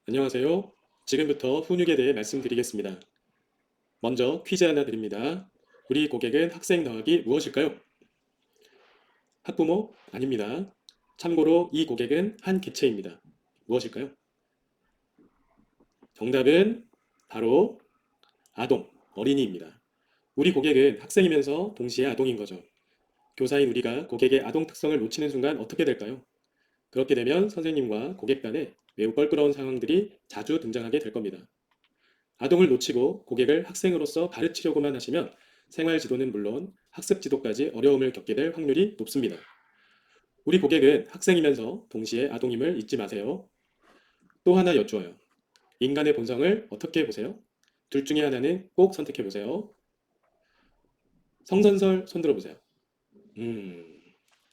안녕하세요. 지금부터 훈육에 대해 말씀드리겠습니다. 먼저 퀴즈 하나 드립니다. 우리 고객은 학생 더하기 무엇일까요? 학부모? 아닙니다. 참고로 이 고객은 한 개체입니다. 무엇일까요? 정답은 바로 아동, 어린이입니다. 우리 고객은 학생이면서 동시에 아동인 거죠. 교사인 우리가 고객의 아동 특성을 놓치는 순간 어떻게 될까요? 그렇게 되면 선생님과 고객 간에 매우 껄끄러운 상황들이 자주 등장하게 될 겁니다. 아동을 놓치고 고객을 학생으로서 가르치려고만 하시면 생활 지도는 물론 학습 지도까지 어려움을 겪게 될 확률이 높습니다. 우리 고객은 학생이면서 동시에 아동임을 잊지 마세요. 또 하나 여쭈어요. 인간의 본성을 어떻게 보세요? 둘 중에 하나는 꼭 선택해 보세요. 성선설 손들어 보세요.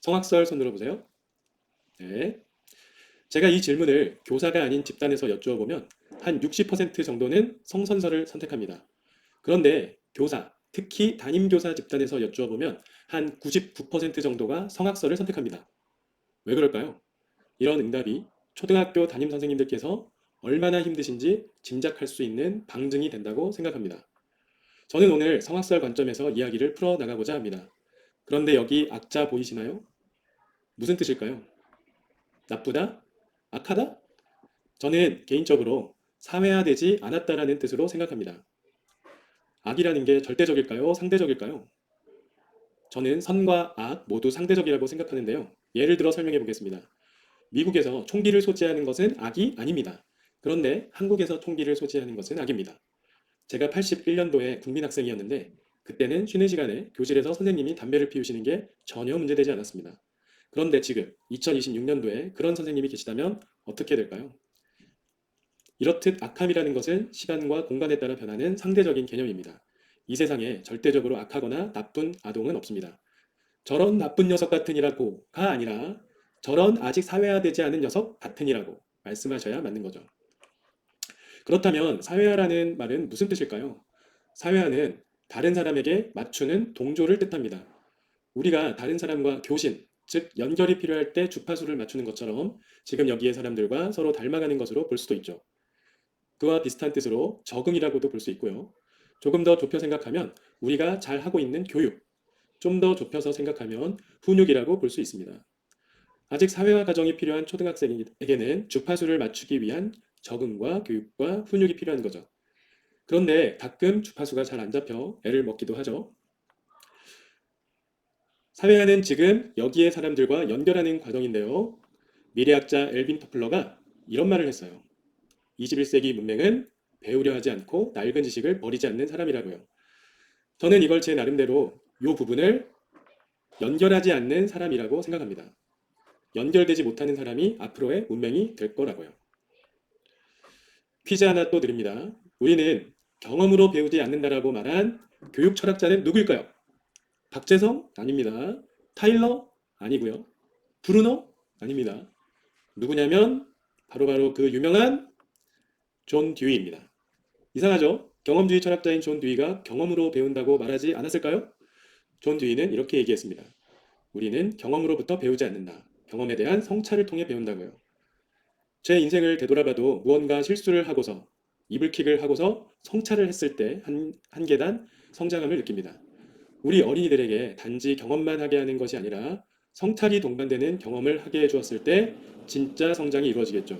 성악설 손들어 보세요. 네. 제가 이 질문을 교사가 아닌 집단에서 여쭈어 보면 한 60% 정도는 성선설을 선택합니다. 그런데 교사, 특히 담임교사 집단에서 여쭈어보면 한 99% 정도가 성악설을 선택합니다. 왜 그럴까요? 이런 응답이 초등학교 담임 선생님들께서 얼마나 힘드신지 짐작할 수 있는 방증이 된다고 생각합니다. 저는 오늘 성악설 관점에서 이야기를 풀어나가고자 합니다. 그런데 여기 악자 보이시나요? 무슨 뜻일까요? 나쁘다? 악하다? 저는 개인적으로 사회화되지 않았다라는 뜻으로 생각합니다. 악이라는 게 절대적일까요? 상대적일까요? 저는 선과 악 모두 상대적이라고 생각하는데요. 예를 들어 설명해 보겠습니다. 미국에서 총기를 소지하는 것은 악이 아닙니다. 그런데 한국에서 총기를 소지하는 것은 악입니다. 제가 81년도에 국민학생이었는데 그때는 쉬는 시간에 교실에서 선생님이 담배를 피우시는 게 전혀 문제되지 않았습니다. 그런데 지금 2026년도에 그런 선생님이 계시다면 어떻게 될까요? 이렇듯 악함이라는 것은 시간과 공간에 따라 변하는 상대적인 개념입니다. 이 세상에 절대적으로 악하거나 나쁜 아동은 없습니다. 저런 나쁜 녀석 같으니라고가 아니라 저런 아직 사회화되지 않은 녀석 같으니라고 말씀하셔야 맞는 거죠. 그렇다면 사회화라는 말은 무슨 뜻일까요? 사회화는 다른 사람에게 맞추는 동조를 뜻합니다. 우리가 다른 사람과 교신, 즉 연결이 필요할 때 주파수를 맞추는 것처럼 지금 여기의 사람들과 서로 닮아가는 것으로 볼 수도 있죠. 그와 비슷한 뜻으로 적응이라고도 볼 수 있고요. 조금 더 좁혀 생각하면 우리가 잘 하고 있는 교육, 좀 더 좁혀서 생각하면 훈육이라고 볼 수 있습니다. 아직 사회화 과정이 필요한 초등학생에게는 주파수를 맞추기 위한 적응과 교육과 훈육이 필요한 거죠. 그런데 가끔 주파수가 잘 안 잡혀 애를 먹기도 하죠. 사회화는 지금 여기의 사람들과 연결하는 과정인데요. 미래학자 엘빈 토플러가 이런 말을 했어요. 21세기 문명은 배우려 하지 않고 낡은 지식을 버리지 않는 사람이라고요. 저는 이걸 제 나름대로 이 부분을 연결하지 않는 사람이라고 생각합니다. 연결되지 못하는 사람이 앞으로의 문명이 될 거라고요. 퀴즈 하나 또 드립니다. 우리는 경험으로 배우지 않는다라고 말한 교육 철학자는 누구일까요? 박재성? 아닙니다. 타일러? 아니고요. 브루노? 아닙니다. 누구냐면 바로바로 그 유명한 존 듀이입니다. 이상하죠? 경험주의 철학자인 존 듀이가 경험으로 배운다고 말하지 않았을까요? 존 듀이는 이렇게 얘기했습니다. 우리는 경험으로부터 배우지 않는다. 경험에 대한 성찰을 통해 배운다고요. 제 인생을 되돌아봐도 무언가 실수를 하고서 이불킥을 하고서 성찰을 했을 때 한 계단 성장함을 느낍니다. 우리 어린이들에게 단지 경험만 하게 하는 것이 아니라 성찰이 동반되는 경험을 하게 해주었을 때 진짜 성장이 이루어지겠죠.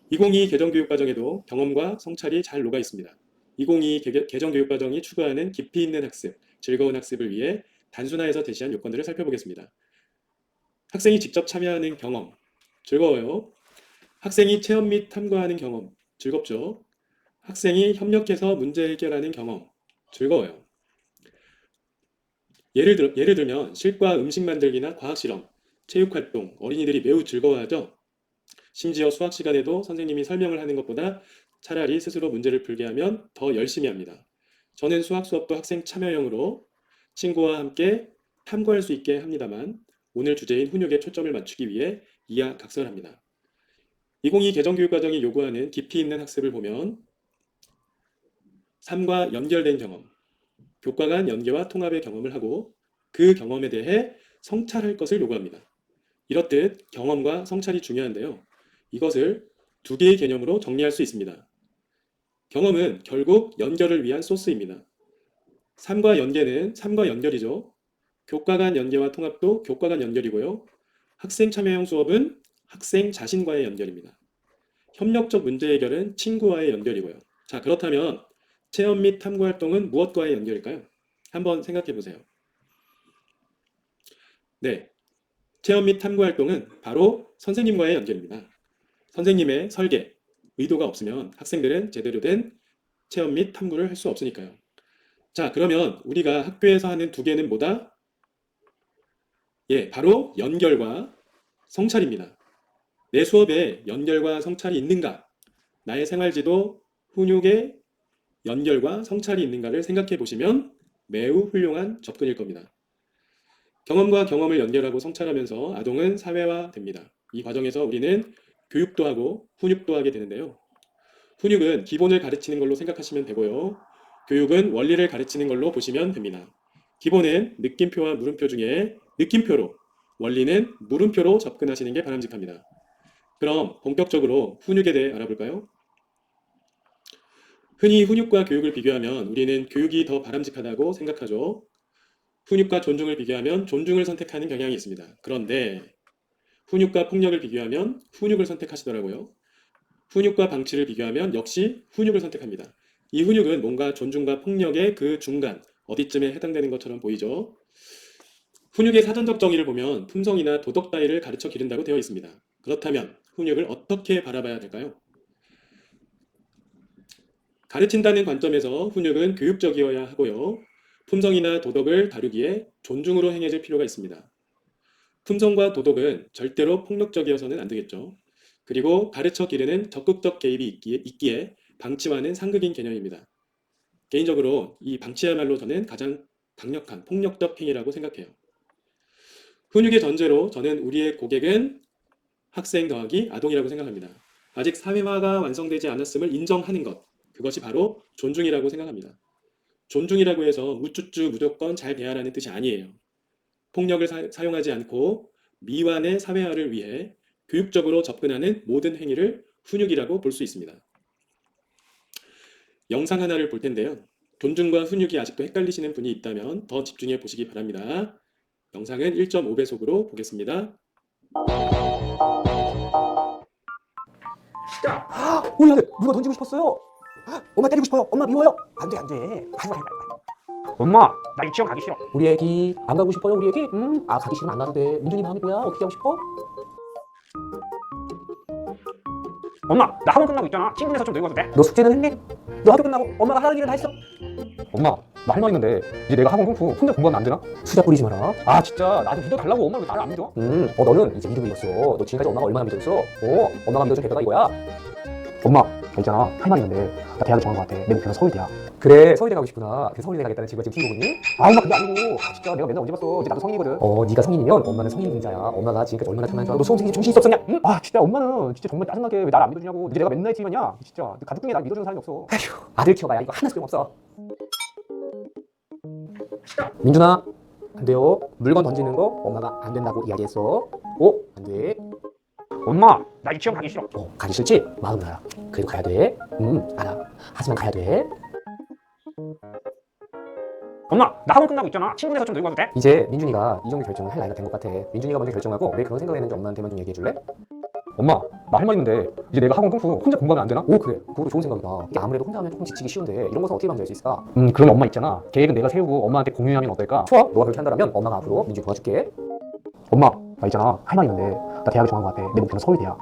2022 개정교육과정에도 경험과 성찰이 잘 녹아 있습니다. 2022 개정교육과정이 추구하는 깊이 있는 학습, 즐거운 학습을 위해 단순화해서 제시한 요건들을 살펴보겠습니다. 학생이 직접 참여하는 경험, 즐거워요. 학생이 체험 및 탐구하는 경험, 즐겁죠. 학생이 협력해서 문제 해결하는 경험, 즐거워요. 예를 들면 실과 음식 만들기나 과학 실험, 체육 활동, 어린이들이 매우 즐거워하죠. 심지어 수학 시간에도 선생님이 설명을 하는 것보다 차라리 스스로 문제를 풀게 하면 더 열심히 합니다. 저는 수학 수업도 학생 참여형으로 친구와 함께 탐구할 수 있게 합니다만 오늘 주제인 훈육에 초점을 맞추기 위해 이하각설합니다. 2022 개정교육과정이 요구하는 깊이 있는 학습을 보면 삶과 연결된 경험, 교과 간 연계와 통합의 경험을 하고 그 경험에 대해 성찰할 것을 요구합니다. 이렇듯 경험과 성찰이 중요한데요. 이것을 두 개의 개념으로 정리할 수 있습니다. 경험은 결국 연결을 위한 소스입니다. 삶과 연계는 삶과 연결이죠. 교과 간 연계와 통합도 교과 간 연결이고요. 학생 참여형 수업은 학생 자신과의 연결입니다. 협력적 문제 해결은 친구와의 연결이고요. 자, 그렇다면 체험 및 탐구 활동은 무엇과의 연결일까요? 한번 생각해 보세요. 네, 체험 및 탐구 활동은 바로 선생님과의 연결입니다. 선생님의 설계, 의도가 없으면 학생들은 제대로 된 체험 및 탐구를 할 수 없으니까요. 자, 그러면 우리가 학교에서 하는 두 개는 뭐다? 예, 바로 연결과 성찰입니다. 내 수업에 연결과 성찰이 있는가? 나의 생활지도 훈육에 연결과 성찰이 있는가를 생각해 보시면 매우 훌륭한 접근일 겁니다. 경험과 경험을 연결하고 성찰하면서 아동은 사회화됩니다. 이 과정에서 우리는 교육도 하고 훈육도 하게 되는데요. 훈육은 기본을 가르치는 걸로 생각하시면 되고요. 교육은 원리를 가르치는 걸로 보시면 됩니다. 기본은 느낌표와 물음표 중에 느낌표로, 원리는 물음표로 접근하시는 게 바람직합니다. 그럼 본격적으로 훈육에 대해 알아볼까요? 흔히 훈육과 교육을 비교하면 우리는 교육이 더 바람직하다고 생각하죠. 훈육과 존중을 비교하면 존중을 선택하는 경향이 있습니다. 그런데 훈육과 폭력을 비교하면 훈육을 선택하시더라고요. 훈육과 방치를 비교하면 역시 훈육을 선택합니다. 이 훈육은 뭔가 존중과 폭력의 그 중간, 어디쯤에 해당되는 것처럼 보이죠. 훈육의 사전적 정의를 보면 품성이나 도덕 따위를 가르쳐 기른다고 되어 있습니다. 그렇다면 훈육을 어떻게 바라봐야 될까요? 가르친다는 관점에서 훈육은 교육적이어야 하고요. 품성이나 도덕을 다루기에 존중으로 행해질 필요가 있습니다. 품성과 도덕은 절대로 폭력적이어서는 안 되겠죠. 그리고 가르쳐 기르는 적극적 개입이 있기에 방치와는 상극인 개념입니다. 개인적으로 이 방치야말로 저는 가장 강력한 폭력적 행위라고 생각해요. 훈육의 전제로 저는 우리의 고객은 학생 더하기 아동이라고 생각합니다. 아직 사회화가 완성되지 않았음을 인정하는 것, 그것이 바로 존중이라고 생각합니다. 존중이라고 해서 무쭈쭈 무조건 잘 대하라는 뜻이 아니에요. 폭력을 사용하지 않고 미완의 사회화를 위해 교육적으로 접근하는 모든 행위를 훈육이라고 볼 수 있습니다. 영상 하나를 볼 텐데요. 존중과 훈육이 아직도 헷갈리시는 분이 있다면 더 집중해 보시기 바랍니다. 영상은 1.5배속으로 보겠습니다. 진짜 우리 아들 누가 던지고 싶었어요. 엄마 때리고 싶어요. 엄마 미워요. 안돼 안돼. 엄마, 나 유치원 가기 싫어. 우리 애기 안 가고 싶어요. 우리 애기? 아 가기 싫으면 안 가도 돼. 민준이 마음이 뭐야? 어떻게 하고 싶어? 엄마, 나 학원 끝나고 있잖아. 친구네서 좀 놀고 와도 돼? 너 숙제는 했니? 너 학교 끝나고 엄마가 하라는 일을 다 했어? 엄마, 나 할 말 있는데 이제 내가 학원 공부 혼자 공부하면 안 되나? 수작 부리지 마라. 아 진짜 나 좀 믿어달라고. 엄마 왜 나를 안 믿어? 너는 이제 믿음을 잃었어. 너 지금까지 엄마가 얼마나 믿어줬어? 엄마가 믿어준 대가가 이거야. 엄마, 나 있잖아. 할 말 있는데 나 대학을 정한 것 같아. 내 목표는 서울대야. 그래 서울대 가고 싶구나. 그 서울대 가겠다는 친구가 지금 친구 보니? 아 엄마 그게 아니고 진짜 내가 맨날 언제 봤어. 이제 나도 성인이거든. 네가 성인이면 엄마는 성인 분자야. 엄마가 지금까지 얼마나 장난인 줄 알아? 너 수험 생기 정신이 있었었냐? 응? 아 진짜 엄마는 진짜 정말 짜증나게 왜 나를 안 믿어주냐고. 이제 내가 맨날 했지만야 진짜 가족 중에 날 믿어주는 사람이 없어. 아들 키워봐야 이거 하나 소용없어. 민준아 안 돼요. 물건 던지는 거 엄마가 안 된다고 이야기했어. 안 돼. 엄마, 나 유치원 가기 싫어. 가기 싫지? 마음 알아. 그래도 가야 돼. 알아. 하지만 가야 돼. 엄마, 나 학원 끝나고 있잖아. 친구네서 좀 놀고 와도 돼? 이제 민준이가 이 정도 결정을 할 나이가 된 것 같아. 민준이가 먼저 결정하고 왜 그런 생각을 했는지 엄마한테만 좀 얘기해 줄래? 엄마, 나 할 말 있는데 이제 내가 학원 공부 혼자 공부하면 안 되나? 그래. 그것도 좋은 생각이다. 이게 아무래도 혼자 하면 조금 지치기 쉬운데 이런 것은 어떻게 방지할 수 있을까? 그런 엄마 있잖아. 계획은 내가 세우고 엄마한테 공유하면 어떨까? 좋아. 너가 그렇게 한다면 엄마가 앞으로 민준이 도와줄게. 엄마, 나 있잖아. 할 말 있는데 나 대학을 정한 것 같아. 내 목표는 서울대야.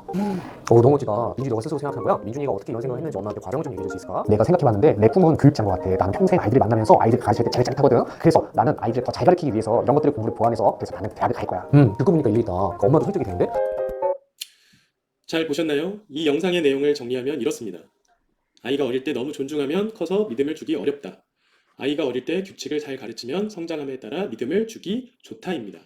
너무 멋지다. 민준이 너가 스스로 생각한 거야? 민준이가 어떻게 이런 생각을 했는지 엄마한테 과정을 좀 얘기해 줄 수 있을까? 내가 생각해봤는데 내 꿈은 교육자인 것 같아. 나는 평생 아이들을 만나면서 아이들 가르칠 때 제일 짜릿하거든. 그래서 나는 아이들을 더 잘 가르치기 위해서 이런 것들을 공부를 보완해서 그래서 나는 대학을 갈 거야. 듣고 보니까 일리 있다. 그러니까 엄마도 설득이 되는데? 잘 보셨나요? 이 영상의 내용을 정리하면 이렇습니다. 아이가 어릴 때 너무 존중하면 커서 믿음을 주기 어렵다. 아이가 어릴 때 규칙을 잘 가르치면 성장함에 따라 믿음을 주기 좋다입니다.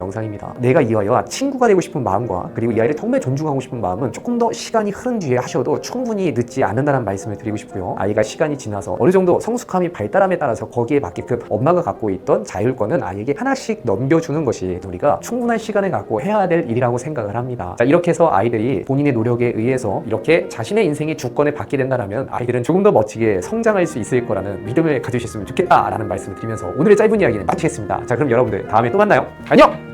영상입니다. 내가 이와와 친구가 되고 싶은 마음과 그리고 이 아이를 정말 존중하고 싶은 마음은 조금 더 시간이 흐른 뒤에 하셔도 충분히 늦지 않는다는 말씀을 드리고 싶고요. 아이가 시간이 지나서 어느 정도 성숙함이 발달함에 따라서 거기에 맞게끔 엄마가 갖고 있던 자율권은 아이에게 하나씩 넘겨주는 것이 우리가 충분한 시간을 갖고 해야 될 일이라고 생각을 합니다. 자, 이렇게 해서 아이들이 본인의 노력에 의해서 이렇게 자신의 인생의 주권을 받게 된다면 아이들은 조금 더 멋지게 성장할 수 있을 거라는 믿음을 가지셨으면 좋겠다라는 말씀을 드리면서 오늘의 짧은 이야기는 마치겠습니다. 자, 그럼 여러분들 다음에 또 만나요. 안녕!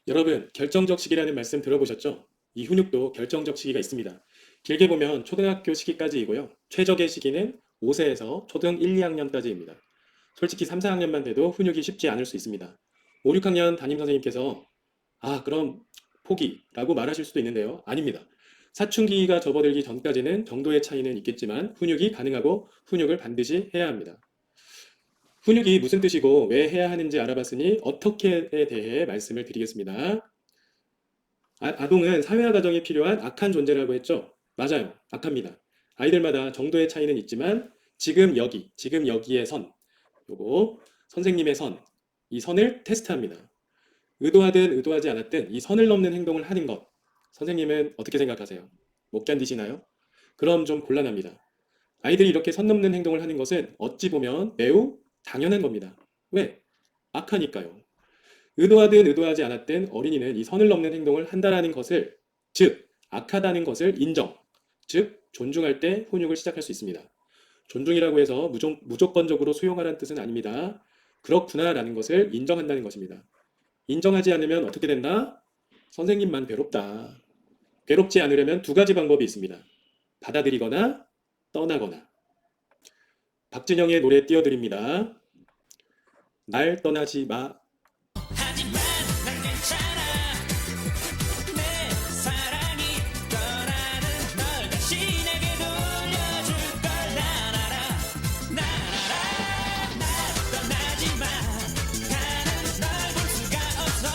여러분, 결정적 시기라는 말씀 들어보셨죠? 이 훈육도 결정적 시기가 있습니다. 길게 보면 초등학교 시기까지이고요. 최적의 시기는 5세에서 초등 1, 2학년까지입니다. 솔직히 3, 4학년만 돼도 훈육이 쉽지 않을 수 있습니다. 5, 6학년 담임 선생님께서 그럼 포기라고 말하실 수도 있는데요. 아닙니다. 사춘기가 접어들기 전까지는 정도의 차이는 있겠지만 훈육이 가능하고 훈육을 반드시 해야 합니다. 훈육이 무슨 뜻이고 왜 해야 하는지 알아봤으니 어떻게에 대해 말씀을 드리겠습니다. 아동은 사회화 과정이 필요한 악한 존재라고 했죠? 맞아요. 악합니다. 아이들마다 정도의 차이는 있지만 지금 여기의 선, 요거 선생님의 선, 이 선을 테스트합니다. 의도하든 의도하지 않았든 이 선을 넘는 행동을 하는 것, 선생님은 어떻게 생각하세요? 못 견디시나요? 그럼 좀 곤란합니다. 아이들이 이렇게 선 넘는 행동을 하는 것은 어찌 보면 매우 당연한 겁니다. 왜? 악하니까요. 의도하든 의도하지 않았든 어린이는 이 선을 넘는 행동을 한다라는 것을, 즉 악하다는 것을 인정, 즉 존중할 때 훈육을 시작할 수 있습니다. 존중이라고 해서 무조건적으로 수용하라는 뜻은 아닙니다. 그렇구나라는 것을 인정한다는 것입니다. 인정하지 않으면 어떻게 된다? 선생님만 괴롭다. 괴롭지 않으려면 두 가지 방법이 있습니다. 받아들이거나 떠나거나. 박진영의 노래 띄워드립니다. 날 떠나지 마. 하지만 난 괜찮아 내 사랑이 떠나는 널 다시 내게 돌려줄 걸 난 알아 날 떠나지 마 가는 널 볼 수가 없어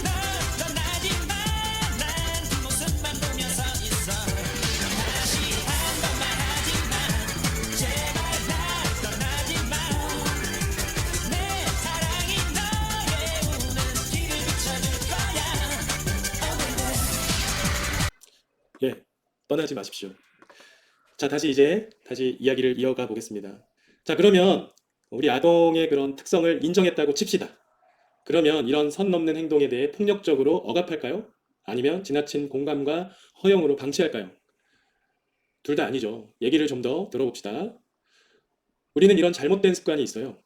널 떠나지 마난 뒷모습만 보며 서 있어 다시 한 번만 하지마 제발 날 떠나지 마 내 사랑이 너의 우는 길을 비춰줄 거야 예, 떠나지 마십시오. 자, 다시 이야기를 이어가 보겠습니다. 자, 그러면 우리 아동의 그런 특성을 인정했다고 칩시다. 그러면 이런 선 넘는 행동에 대해 폭력적으로 억압할까요? 아니면 지나친 공감과 허용으로 방치할까요? 둘 다 아니죠. 얘기를 좀 더 들어봅시다. 우리는 이런 잘못된 습관이 있어요.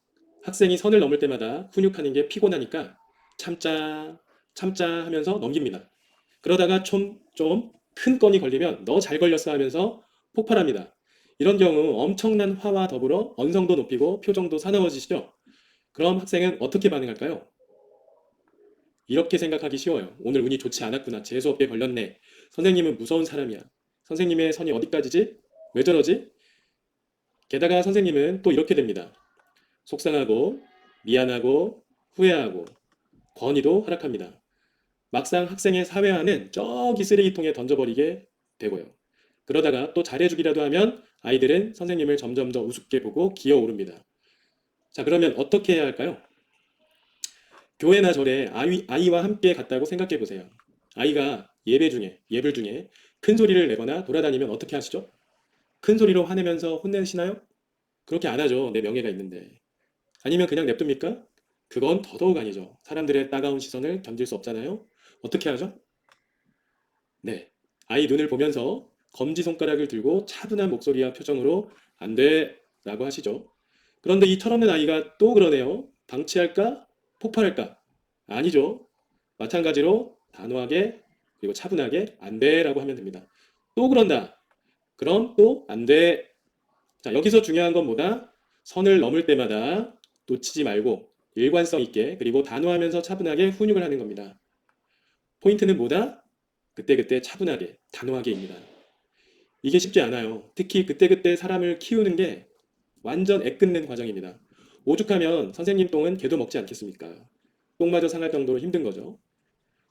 학생이 선을 넘을 때마다 훈육하는 게 피곤하니까 참자 하면서 넘깁니다. 그러다가 좀 큰 건이 걸리면 너 잘 걸렸어 하면서 폭발합니다. 이런 경우 엄청난 화와 더불어 언성도 높이고 표정도 사나워지시죠? 그럼 학생은 어떻게 반응할까요? 이렇게 생각하기 쉬워요. 오늘 운이 좋지 않았구나. 재수없게 걸렸네. 선생님은 무서운 사람이야. 선생님의 선이 어디까지지? 왜 저러지? 게다가 선생님은 또 이렇게 됩니다. 속상하고 미안하고 후회하고 권위도 하락합니다. 막상 학생의 사회화는 저기 쓰레기통에 던져버리게 되고요. 그러다가 또 잘해주기라도 하면 아이들은 선생님을 점점 더 우습게 보고 기어오릅니다. 자, 그러면 어떻게 해야 할까요? 교회나 절에 아이와 함께 갔다고 생각해 보세요. 아이가 예불 중에 큰 소리를 내거나 돌아다니면 어떻게 하시죠? 큰 소리로 화내면서 혼내시나요? 그렇게 안 하죠. 내 명예가 있는데. 아니면 그냥 냅둡니까? 그건 더더욱 아니죠. 사람들의 따가운 시선을 견딜 수 없잖아요. 어떻게 하죠? 네, 아이 눈을 보면서 검지손가락을 들고 차분한 목소리와 표정으로 안 돼 라고 하시죠. 그런데 이 철없는 아이가 또 그러네요. 방치할까? 폭발할까? 아니죠. 마찬가지로 단호하게 그리고 차분하게 안 돼 라고 하면 됩니다. 또 그런다. 그럼 또 안 돼. 자, 여기서 중요한 건 뭐다? 선을 넘을 때마다 놓치지 말고 일관성 있게 그리고 단호하면서 차분하게 훈육을 하는 겁니다. 포인트는 뭐다? 그때그때 차분하게 단호하게입니다. 이게 쉽지 않아요. 특히 그때그때 사람을 키우는 게 완전 애끝낸 과정입니다. 오죽하면 선생님 똥은 개도 먹지 않겠습니까? 똥마저 상할 정도로 힘든 거죠.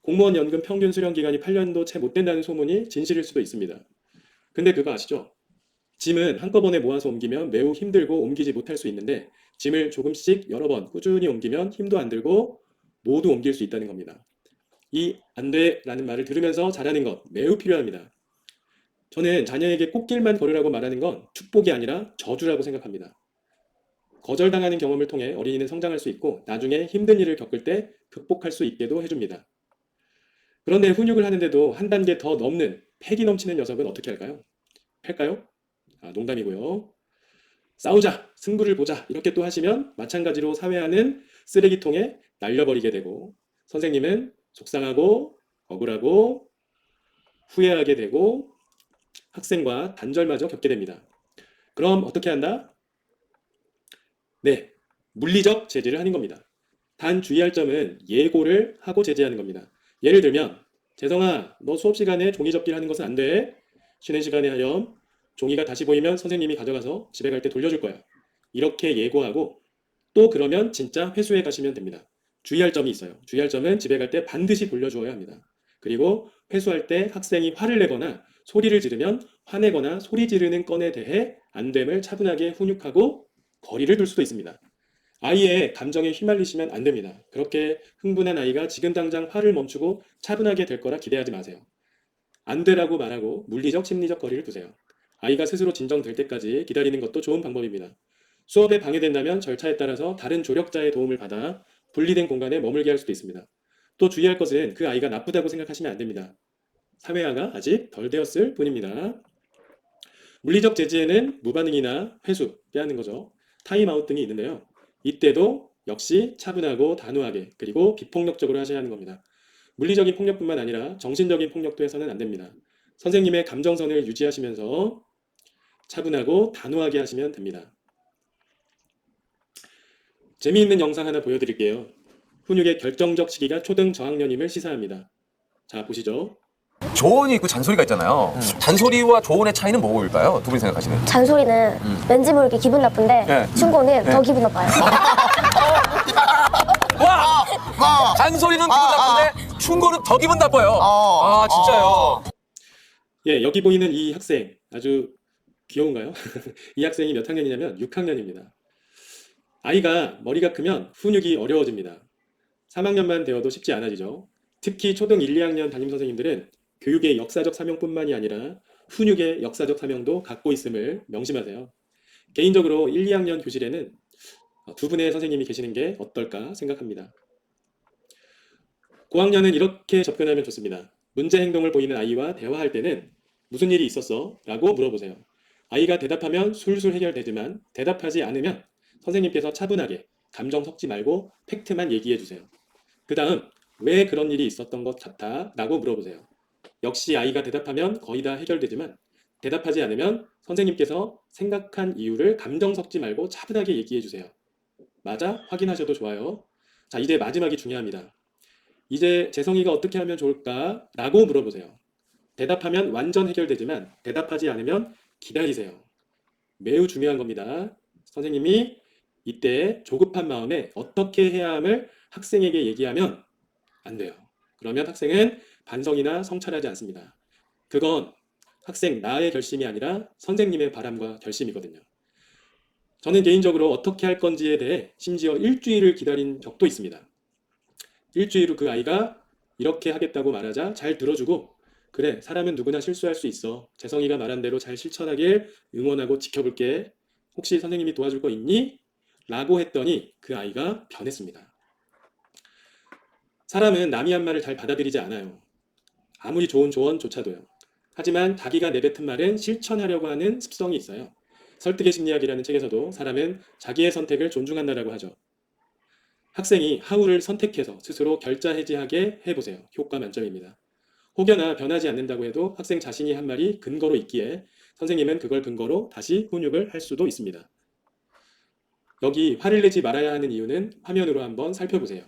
공무원 연금 평균 수령 기간이 8년도 채 못 된다는 소문이 진실일 수도 있습니다. 근데 그거 아시죠? 짐은 한꺼번에 모아서 옮기면 매우 힘들고 옮기지 못할 수 있는데 짐을 조금씩 여러 번 꾸준히 옮기면 힘도 안 들고 모두 옮길 수 있다는 겁니다. 이 안 돼라는 말을 들으면서 잘하는 것 매우 필요합니다. 저는 자녀에게 꽃길만 걸으라고 말하는 건 축복이 아니라 저주라고 생각합니다. 거절당하는 경험을 통해 어린이는 성장할 수 있고 나중에 힘든 일을 겪을 때 극복할 수 있게도 해줍니다. 그런데 훈육을 하는데도 한 단계 더 넘는 패기 넘치는 녀석은 어떻게 할까요? 팰까요? 농담이고요. 싸우자, 승부를 보자 이렇게 또 하시면 마찬가지로 사회화는 쓰레기통에 날려버리게 되고 선생님은 속상하고 억울하고 후회하게 되고 학생과 단절마저 겪게 됩니다. 그럼 어떻게 한다? 네, 물리적 제지를 하는 겁니다. 단 주의할 점은 예고를 하고 제지하는 겁니다. 예를 들면 재성아, 너 수업 시간에 종이 접기를 하는 것은 안 돼. 쉬는 시간에 하렴. 종이가 다시 보이면 선생님이 가져가서 집에 갈 때 돌려줄 거야. 이렇게 예고하고 또 그러면 진짜 회수해 가시면 됩니다. 주의할 점이 있어요. 주의할 점은 집에 갈 때 반드시 돌려주어야 합니다. 그리고 회수할 때 학생이 화를 내거나 소리를 지르면 화내거나 소리 지르는 건에 대해 안됨을 차분하게 훈육하고 거리를 둘 수도 있습니다. 아이의 감정에 휘말리시면 안 됩니다. 그렇게 흥분한 아이가 지금 당장 화를 멈추고 차분하게 될 거라 기대하지 마세요. 안 되라고 말하고 물리적, 심리적 거리를 두세요. 아이가 스스로 진정될 때까지 기다리는 것도 좋은 방법입니다. 수업에 방해된다면 절차에 따라서 다른 조력자의 도움을 받아 분리된 공간에 머물게 할 수도 있습니다. 또 주의할 것은 그 아이가 나쁘다고 생각하시면 안 됩니다. 사회화가 아직 덜 되었을 뿐입니다. 물리적 제지에는 무반응이나 회수, 빼앗는 거죠. 타임아웃 등이 있는데요. 이때도 역시 차분하고 단호하게 그리고 비폭력적으로 하셔야 하는 겁니다. 물리적인 폭력뿐만 아니라 정신적인 폭력도 해서는 안 됩니다. 선생님의 감정선을 유지하시면서 차분하고 단호하게 하시면 됩니다. 재미있는 영상 하나 보여드릴게요. 훈육의 결정적 시기가 초등 저학년임을 시사합니다. 자, 보시죠. 조언이 있고 잔소리가 있잖아요. 잔소리와 조언의 차이는 뭐일까요? 두 분이 생각하시는. 잔소리는 왠지 모르게 기분 나쁜데 네. 충고는 더 기분 나빠요. 와! 잔소리는 기분 나쁜데 충고는 더 기분 나빠요. 아, 진짜요. 예, 여기 보이는 이 학생 아주 귀여운가요? 이 학생이 몇 학년이냐면 6학년입니다. 아이가 머리가 크면 훈육이 어려워집니다. 3학년만 되어도 쉽지 않아지죠. 특히 초등 1, 2학년 담임선생님들은 교육의 역사적 사명뿐만이 아니라 훈육의 역사적 사명도 갖고 있음을 명심하세요. 개인적으로 1, 2학년 교실에는 두 분의 선생님이 계시는 게 어떨까 생각합니다. 고학년은 이렇게 접근하면 좋습니다. 문제 행동을 보이는 아이와 대화할 때는 무슨 일이 있었어? 라고 물어보세요. 아이가 대답하면 술술 해결되지만 대답하지 않으면 선생님께서 차분하게 감정 섞지 말고 팩트만 얘기해 주세요. 그 다음 왜 그런 일이 있었던 것 같아? 라고 물어보세요. 역시 아이가 대답하면 거의 다 해결되지만 대답하지 않으면 선생님께서 생각한 이유를 감정 섞지 말고 차분하게 얘기해 주세요. 맞아? 확인하셔도 좋아요. 자, 이제 마지막이 중요합니다. 이제 재성이가 어떻게 하면 좋을까? 라고 물어보세요. 대답하면 완전 해결되지만 대답하지 않으면 기다리세요. 매우 중요한 겁니다. 선생님이 이때 조급한 마음에 어떻게 해야 함을 학생에게 얘기하면 안 돼요. 그러면 학생은 반성이나 성찰하지 않습니다. 그건 학생 나의 결심이 아니라 선생님의 바람과 결심이거든요. 저는 개인적으로 어떻게 할 건지에 대해 심지어 일주일을 기다린 적도 있습니다. 일주일 후 그 아이가 이렇게 하겠다고 말하자 잘 들어주고 그래, 사람은 누구나 실수할 수 있어. 재성이가 말한 대로 잘 실천하길 응원하고 지켜볼게. 혹시 선생님이 도와줄 거 있니? 라고 했더니 그 아이가 변했습니다. 사람은 남이 한 말을 잘 받아들이지 않아요. 아무리 좋은 조언조차도요. 하지만 자기가 내뱉은 말은 실천하려고 하는 습성이 있어요. 설득의 심리학이라는 책에서도 사람은 자기의 선택을 존중한다라고 하죠. 학생이 하우를 선택해서 스스로 결자해지하게 해보세요. 효과 만점입니다. 혹여나 변하지 않는다고 해도 학생 자신이 한 말이 근거로 있기에 선생님은 그걸 근거로 다시 훈육을 할 수도 있습니다. 여기 화를 내지 말아야 하는 이유는 화면으로 한번 살펴보세요.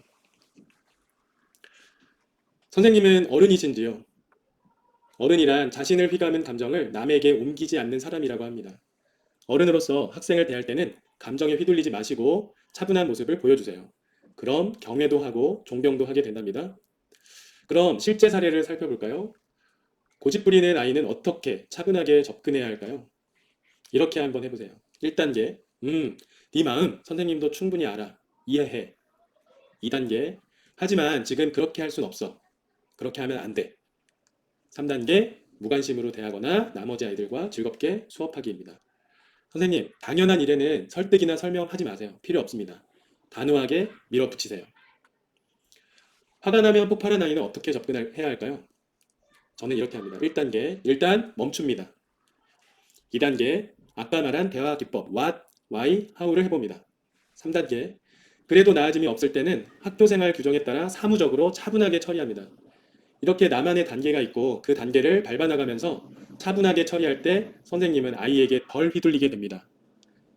선생님은 어른이신지요? 어른이란 자신을 휘감은 감정을 남에게 옮기지 않는 사람이라고 합니다. 어른으로서 학생을 대할 때는 감정에 휘둘리지 마시고 차분한 모습을 보여주세요. 그럼 경애도 하고 존경도 하게 된답니다. 그럼 실제 사례를 살펴볼까요? 고집 부리는 아이는 어떻게 차분하게 접근해야 할까요? 이렇게 한번 해보세요. 1단계, 네 마음 선생님도 충분히 알아. 이해해. 2단계. 하지만 지금 그렇게 할 순 없어. 그렇게 하면 안 돼. 3단계. 무관심으로 대하거나 나머지 아이들과 즐겁게 수업하기입니다. 선생님, 당연한 일에는 설득이나 설명하지 마세요. 필요 없습니다. 단호하게 밀어붙이세요. 화가 나면 폭발한 아이는 어떻게 접근해야 할까요? 저는 이렇게 합니다. 1단계, 일단 멈춥니다. 2단계, 아까 말한 대화 기법 what, why, how를 해봅니다. 3단계, 그래도 나아짐이 없을 때는 학교생활 규정에 따라 사무적으로 차분하게 처리합니다. 이렇게 나만의 단계가 있고 그 단계를 밟아나가면서 차분하게 처리할 때 선생님은 아이에게 덜 휘둘리게 됩니다.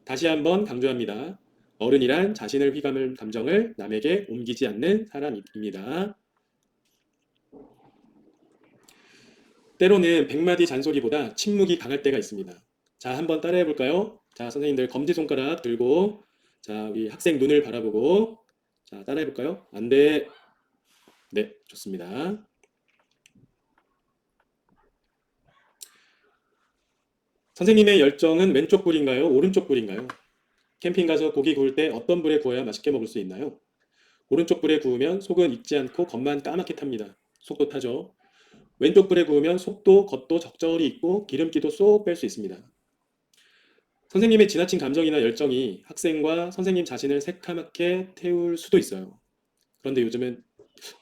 다시 한번 강조합니다. 어른이란 자신을 휘감을 감정을 남에게 옮기지 않는 사람입니다. 때로는 100마디 잔소리보다 침묵이 강할 때가 있습니다. 자, 한번 따라해 볼까요? 자, 선생님들 검지손가락 들고, 자, 우리 학생 눈을 바라보고, 자, 따라해 볼까요? 안 돼. 네, 좋습니다. 선생님의 열정은 왼쪽 불인가요? 오른쪽 불인가요? 캠핑 가서 고기 구울 때 어떤 불에 구워야 맛있게 먹을 수 있나요? 오른쪽 불에 구우면 속은 익지 않고 겉만 까맣게 탑니다. 속도 타죠. 왼쪽 불에 구우면 속도, 겉도 적절히 익고 기름기도 쏙 뺄 수 있습니다. 선생님의 지나친 감정이나 열정이 학생과 선생님 자신을 새카맣게 태울 수도 있어요. 그런데 요즘은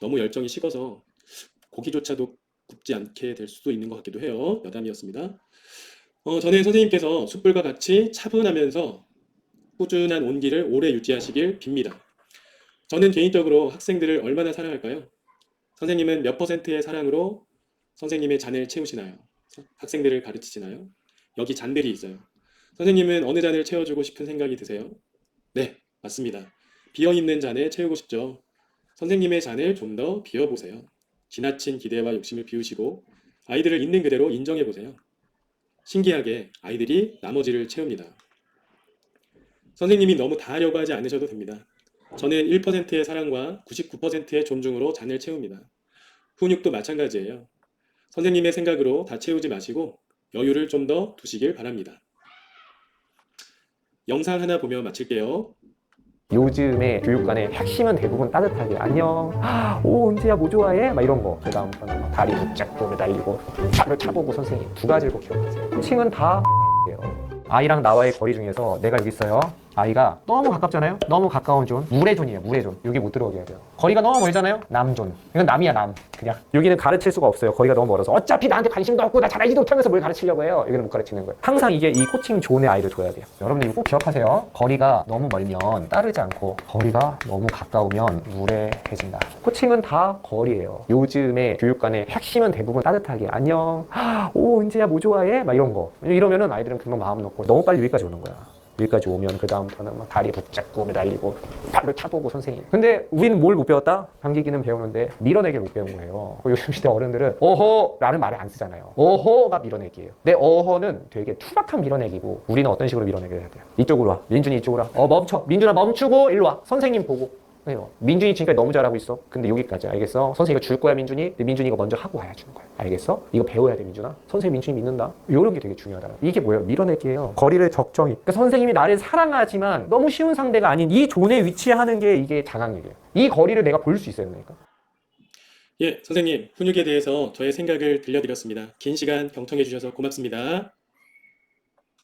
너무 열정이 식어서 고기조차도 굽지 않게 될 수도 있는 것 같기도 해요. 여담이었습니다. 저는 선생님께서 숯불과 같이 차분하면서 꾸준한 온기를 오래 유지하시길 빕니다. 저는 개인적으로 학생들을 얼마나 사랑할까요? 선생님은 몇 %의 사랑으로 선생님의 잔을 채우시나요? 학생들을 가르치시나요? 여기 잔들이 있어요. 선생님은 어느 잔을 채워주고 싶은 생각이 드세요? 네, 맞습니다. 비어있는 잔에 채우고 싶죠. 선생님의 잔을 좀 더 비워보세요. 지나친 기대와 욕심을 비우시고 아이들을 있는 그대로 인정해보세요. 신기하게 아이들이 나머지를 채웁니다. 선생님이 너무 다 하려고 하지 않으셔도 됩니다. 저는 1%의 사랑과 99%의 존중으로 잔을 채웁니다. 훈육도 마찬가지예요. 선생님의 생각으로 다 채우지 마시고 여유를 좀 더 두시길 바랍니다. 영상 하나 보며 마칠게요. 요즘에 교육관의 핵심은 대부분 따뜻하게 안녕, 오 은지야 뭐 좋아해? 막 이런 거. 그 다음부터는 막 다리 붙잡고 매달리고 발을 차보고 선생님 두 가지를 꼭 기억하세요. 코칭은 다 예요. 아이랑 나와의 거리 중에서 내가 여기 있어요. 아이가 너무 가깝잖아요. 너무 가까운 존, 물의 존이에요. 물의 존. 여기 못 들어오게 해야 돼요. 거리가 너무 멀잖아요. 남존. 이건 남이야 남. 그냥 여기는 가르칠 수가 없어요. 거리가 너무 멀어서 어차피 나한테 관심도 없고 나 잘 알지도 못하면서 뭘 가르치려고 해요. 여기는 못 가르치는 거예요. 항상 이게 이 코칭 존의 아이를 둬야 돼요. 여러분들 이거 꼭 기억하세요. 거리가 너무 멀면 따르지 않고 거리가 너무 가까우면 무례해진다. 코칭은 다 거리예요. 요즘에 교육관의 핵심은 대부분 따뜻하게 안녕, 오 은지야 뭐 좋아해? 막 이런 거. 이러면은 아이들은 금방 마음 놓고 너무 빨리 여기까지 오는 거야. 여기까지 오면 그 다음부터는 막 다리 붙잡고 매달리고 발을 차보고 선생님. 근데 우리는 뭘 못 배웠다? 당기기는 배우는데 밀어내기를 못 배운 거예요. 요즘 시대 어른들은 어허라는 말을 안 쓰잖아요. 어허가 밀어내기예요. 근데 어허는 되게 투박한 밀어내기고 우리는 어떤 식으로 밀어내기를 해야 돼요? 이쪽으로 와. 민준이 이쪽으로 와. 멈춰. 민준아 멈추고 일로 와. 선생님 보고. 민준이 지금까지 너무 잘하고 있어. 근데 여기까지 알겠어? 선생님 이거 줄 거야 민준이? 근데 민준이 이거 먼저 하고 와야 주는 거야. 알겠어? 이거 배워야 돼 민준아. 선생님 민준이 믿는다. 이런 게 되게 중요하다. 이게 뭐예요? 밀어내기예요. 거리를 적정히. 그러니까 선생님이 나를 사랑하지만 너무 쉬운 상대가 아닌 이 존에 위치하는 게 이게 장악력이에요. 이 거리를 내가 볼 수 있어야 되니까. 예, 선생님, 훈육에 대해서 저의 생각을 들려드렸습니다. 긴 시간 경청해 주셔서 고맙습니다.